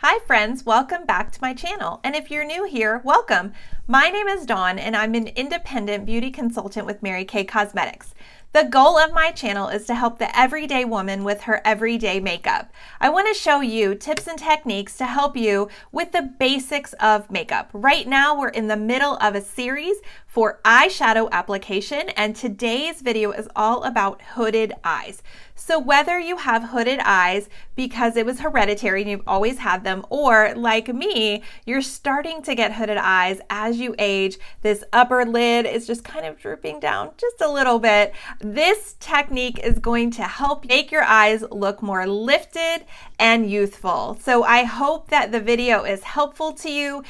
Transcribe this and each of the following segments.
Hi friends, welcome back to my channel. And if you're new here, welcome. My name is Dawn and I'm an independent beauty consultant with Mary Kay Cosmetics. The goal of my channel is to help the everyday woman with her everyday makeup. I want to show you tips and techniques to help you with the basics of makeup. Right now we're in the middle of a series for eyeshadow application, and today's video is all about hooded eyes. So whether you have hooded eyes because it was hereditary and you've always had them, or like me, you're starting to get hooded eyes as you age, this upper lid is just kind of drooping down just a little bit, this technique is going to help make your eyes look more lifted and youthful. So I hope that the video is helpful to you.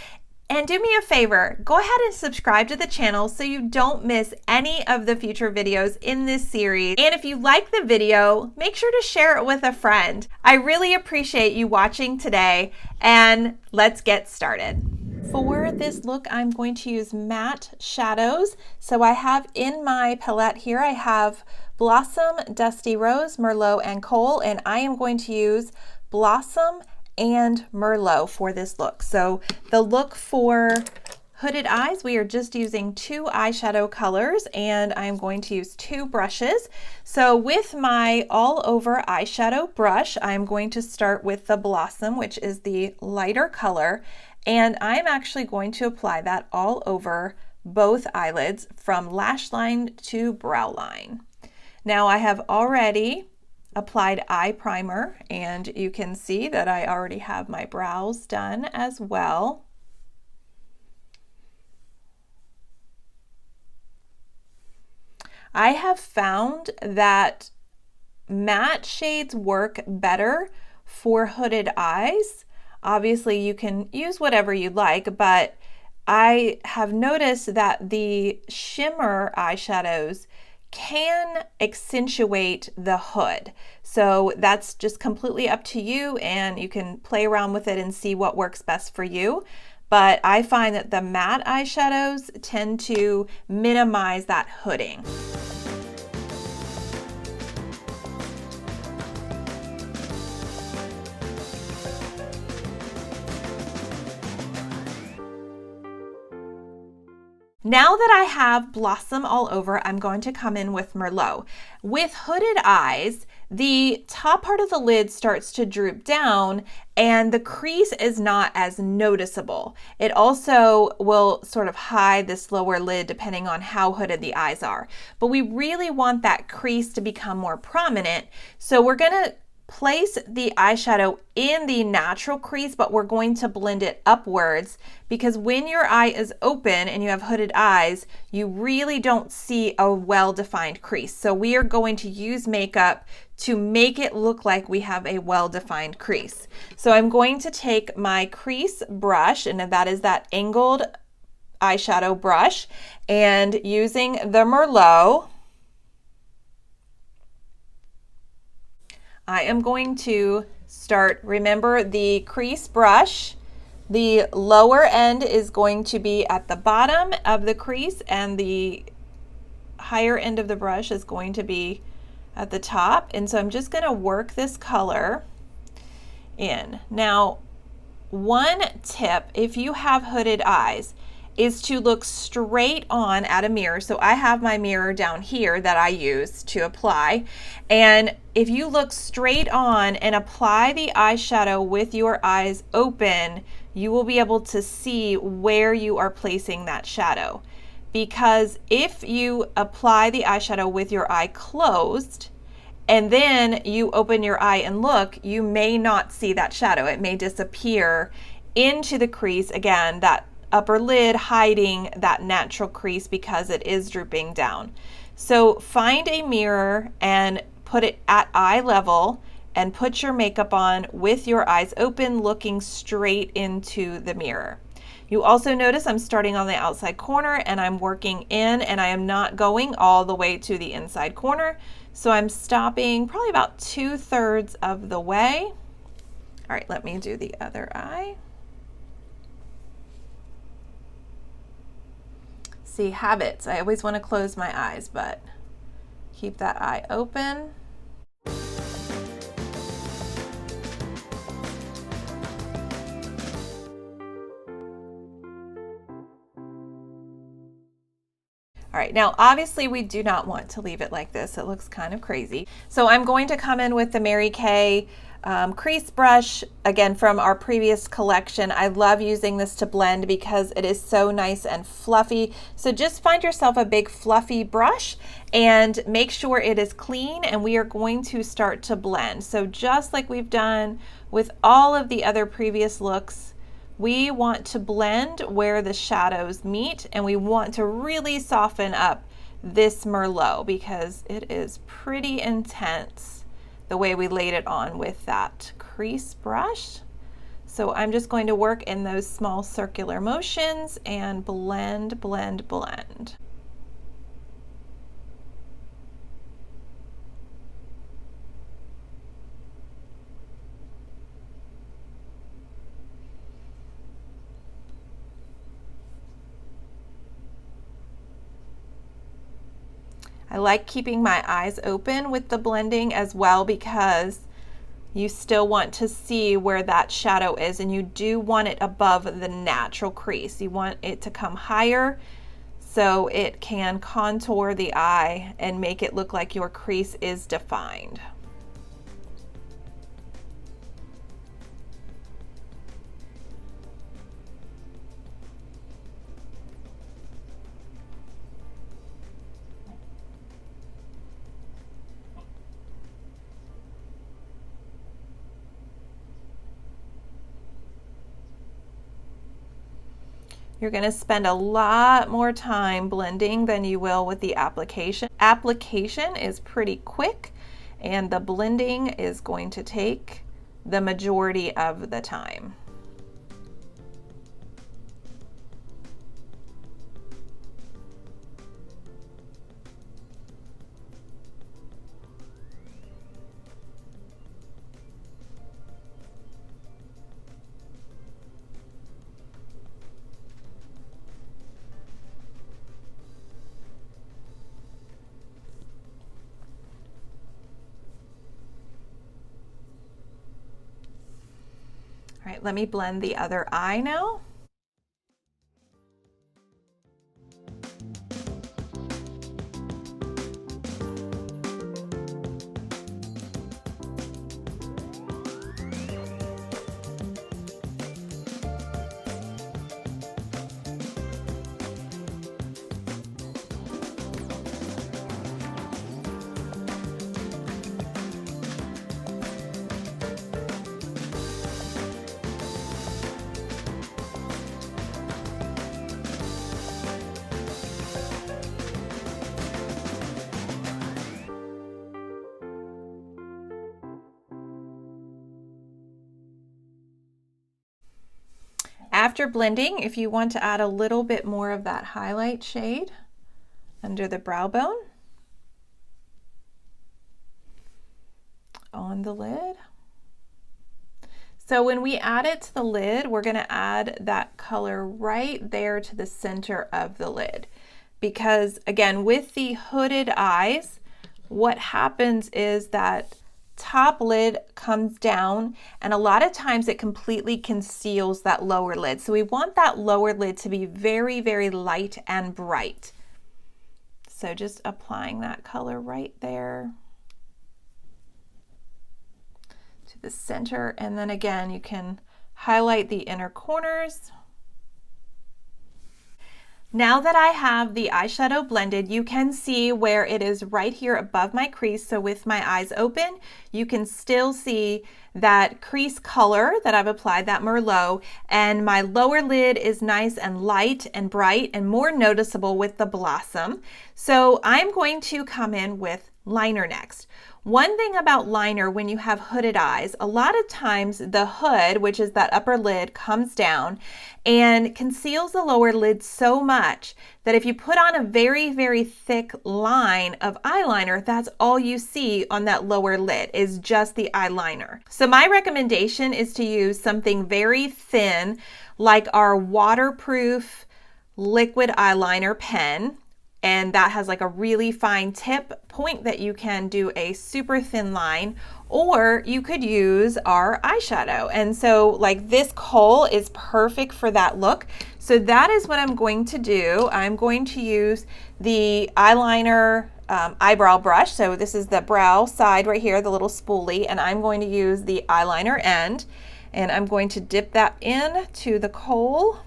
And do me a favor, go ahead and subscribe to the channel so you don't miss any of the future videos in this series. And if you like the video, make sure to share it with a friend. I really appreciate you watching today, and let's get started. For this look, I'm going to use matte shadows. So I have in my palette here, I have Blossom, Dusty Rose, Merlot, and Coal, and I am going to use Blossom and Merlot for this look. So the look for hooded eyes, we are just using two eyeshadow colors, and I'm going to use two brushes. So with my all over eyeshadow brush, I'm going to start with the Blossom, which is the lighter color, and I'm actually going to apply that all over both eyelids from lash line to brow line. Now I have already applied eye primer, and you can see that I already have my brows done as well. I have found that matte shades work better for hooded eyes. Obviously you can use whatever you like, but I have noticed that the shimmer eyeshadows can accentuate the hood. So that's just completely up to you, and you can play around with it and see what works best for you. But I find that the matte eyeshadows tend to minimize that hooding. Now that I have Blossom all over, I'm going to come in with Merlot. With hooded eyes, the top part of the lid starts to droop down and the crease is not as noticeable. It also will sort of hide this lower lid depending on how hooded the eyes are. But we really want that crease to become more prominent. So we're going to place the eyeshadow in the natural crease, but we're going to blend it upwards, because when your eye is open and you have hooded eyes, you really don't see a well-defined crease. So we are going to use makeup to make it look like we have a well-defined crease. So I'm going to take my crease brush, and that is that angled eyeshadow brush, and using the Merlot, I am going to start, remember the crease brush, the lower end is going to be at the bottom of the crease and the higher end of the brush is going to be at the top. And so I'm just going to work this color in. Now, one tip, if you have hooded eyes, is to look straight on at a mirror. So I have my mirror down here that I use to apply. And if you look straight on and apply the eyeshadow with your eyes open, you will be able to see where you are placing that shadow. Because if you apply the eyeshadow with your eye closed, and then you open your eye and look, you may not see that shadow. It may disappear into the crease. Again, that upper lid hiding that natural crease because it is drooping down. So find a mirror and put it at eye level and put your makeup on with your eyes open, looking straight into the mirror. You also notice I'm starting on the outside corner and I'm working in, and I am not going all the way to the inside corner. So I'm stopping probably about 2/3 of the way. All right, let me do the other eye. See, habits. I always want to close my eyes, but keep that eye open. All right, now obviously we do not want to leave it like this. It looks kind of crazy. So I'm going to come in with the Mary Kay crease brush, again from our previous collection. I love using this to blend because it is so nice and fluffy. So just find yourself a big fluffy brush and make sure it is clean, and we are going to start to blend. So just like we've done with all of the other previous looks, we want to blend where the shadows meet, and we want to really soften up this Merlot because it is pretty intense the way we laid it on with that crease brush. So I'm just going to work in those small circular motions and blend, blend, blend. I like keeping my eyes open with the blending as well because you still want to see where that shadow is, and you do want it above the natural crease. You want it to come higher so it can contour the eye and make it look like your crease is defined. You're going to spend a lot more time blending than you will with the application. Application is pretty quick, and the blending is going to take the majority of the time. All right, let me blend the other eye now. After blending, if you want to add a little bit more of that highlight shade under the brow bone on the lid. So when we add it to the lid, we're going to add that color right there to the center of the lid. Because again, with the hooded eyes, what happens is that top lid comes down, and a lot of times it completely conceals that lower lid. So we want that lower lid to be very, very light and bright. So just applying that color right there to the center, and then again you can highlight the inner corners. Now that I have the eyeshadow blended, you can see where it is right here above my crease. So with my eyes open, you can still see that crease color that I've applied, that Merlot, and my lower lid is nice and light and bright and more noticeable with the blossom. So I'm going to come in with liner next. One thing about liner when you have hooded eyes, a lot of times the hood, which is that upper lid, comes down and conceals the lower lid so much that if you put on a very, very thick line of eyeliner, that's all you see on that lower lid is just the eyeliner. So my recommendation is to use something very thin like our waterproof liquid eyeliner pen. and that has like a really fine tip point that you can do a super thin line, or you could use our eyeshadow. And so like this kohl is perfect for that look. So that is what I'm going to do. I'm going to use the eyeliner eyebrow brush. So this is the brow side right here, the little spoolie, and I'm going to use the eyeliner end, and I'm going to dip that in to the kohl.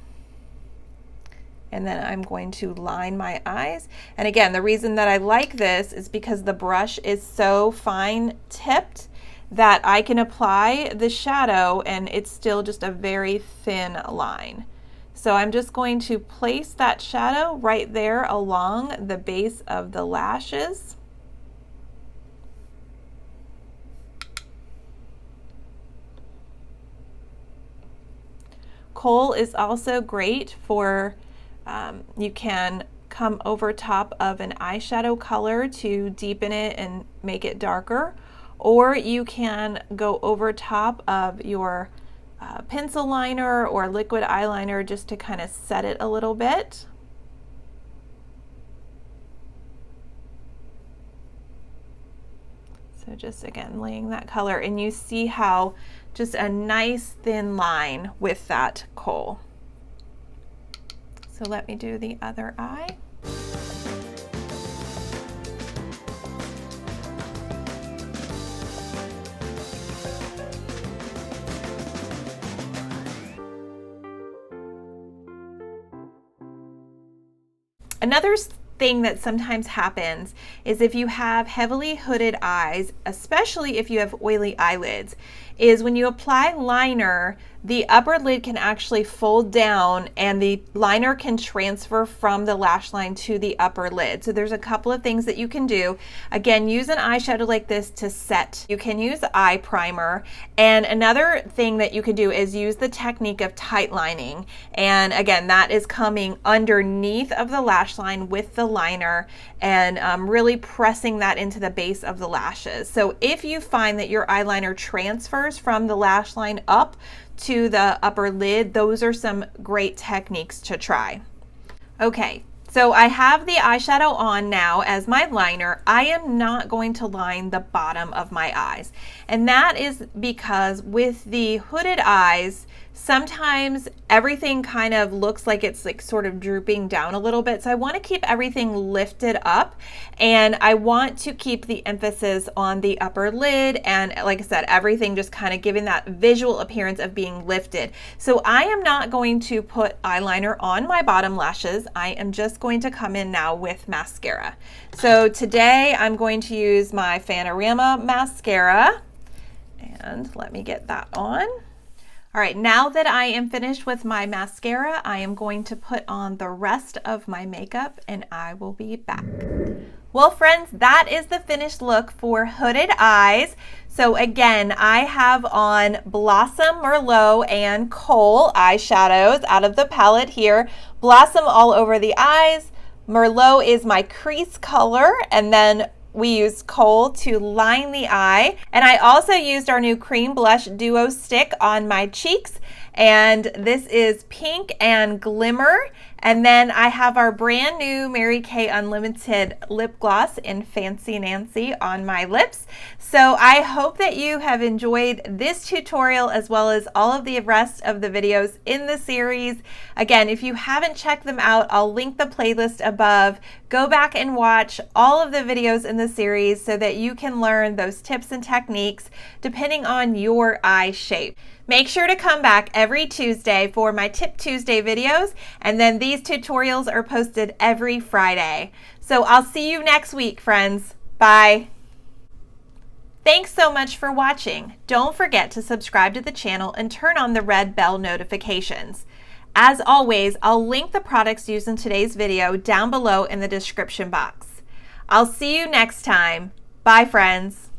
And then I'm going to line my eyes. And again, the reason that I like this is because the brush is so fine tipped that I can apply the shadow and it's still just a very thin line. So I'm just going to place that shadow right there along the base of the lashes. Kohl is also great for, you can come over top of an eyeshadow color to deepen it and make it darker, or you can go over top of your pencil liner or liquid eyeliner just to kind of set it a little bit. So just again laying that color, and you see how just a nice thin line with that kohl. So let me do the other eye. Another thing that sometimes happens is if you have heavily hooded eyes, especially if you have oily eyelids, is when you apply liner, the upper lid can actually fold down and the liner can transfer from the lash line to the upper lid. So there's a couple of things that you can do. Again, use an eyeshadow like this to set. You can use eye primer. And another thing that you can do is use the technique of tight lining. And again, that is coming underneath of the lash line with the liner and really pressing that into the base of the lashes. So if you find that your eyeliner transfers from the lash line up to the upper lid, those are some great techniques to try. Okay, so I have the eyeshadow on now as my liner. I am not going to line the bottom of my eyes, and that is because with the hooded eyes, sometimes everything kind of looks like it's like sort of drooping down a little bit. So I want to keep everything lifted up, and I want to keep the emphasis on the upper lid, and like I said, everything just kind of giving that visual appearance of being lifted. So I am not going to put eyeliner on my bottom lashes. I am just going to come in now with mascara. So today I'm going to use my Fanorama mascara, and let me get that on. All right, now that I am finished with my mascara, I am going to put on the rest of my makeup and I will be back. Well, friends, that is the finished look for hooded eyes. So again, I have on Blossom, Merlot, and Kohl eyeshadows out of the palette here. Blossom all over the eyes. Merlot is my crease color, and then we used Kohl to line the eye. And I also used our new cream blush duo stick on my cheeks. And this is Pink and Glimmer. And then I have our brand new Mary Kay Unlimited lip gloss in Fancy Nancy on my lips. So I hope that you have enjoyed this tutorial as well as all of the rest of the videos in the series. Again, if you haven't checked them out, I'll link the playlist above. Go back and watch all of the videos in the series so that you can learn those tips and techniques depending on your eye shape. Make sure to come back every Tuesday for my Tip Tuesday videos, and then these tutorials are posted every Friday. So I'll see you next week, friends. Bye. Thanks so much for watching. Don't forget to subscribe to the channel and turn on the red bell notifications. As always, I'll link the products used in today's video down below in the description box. I'll see you next time. Bye, friends.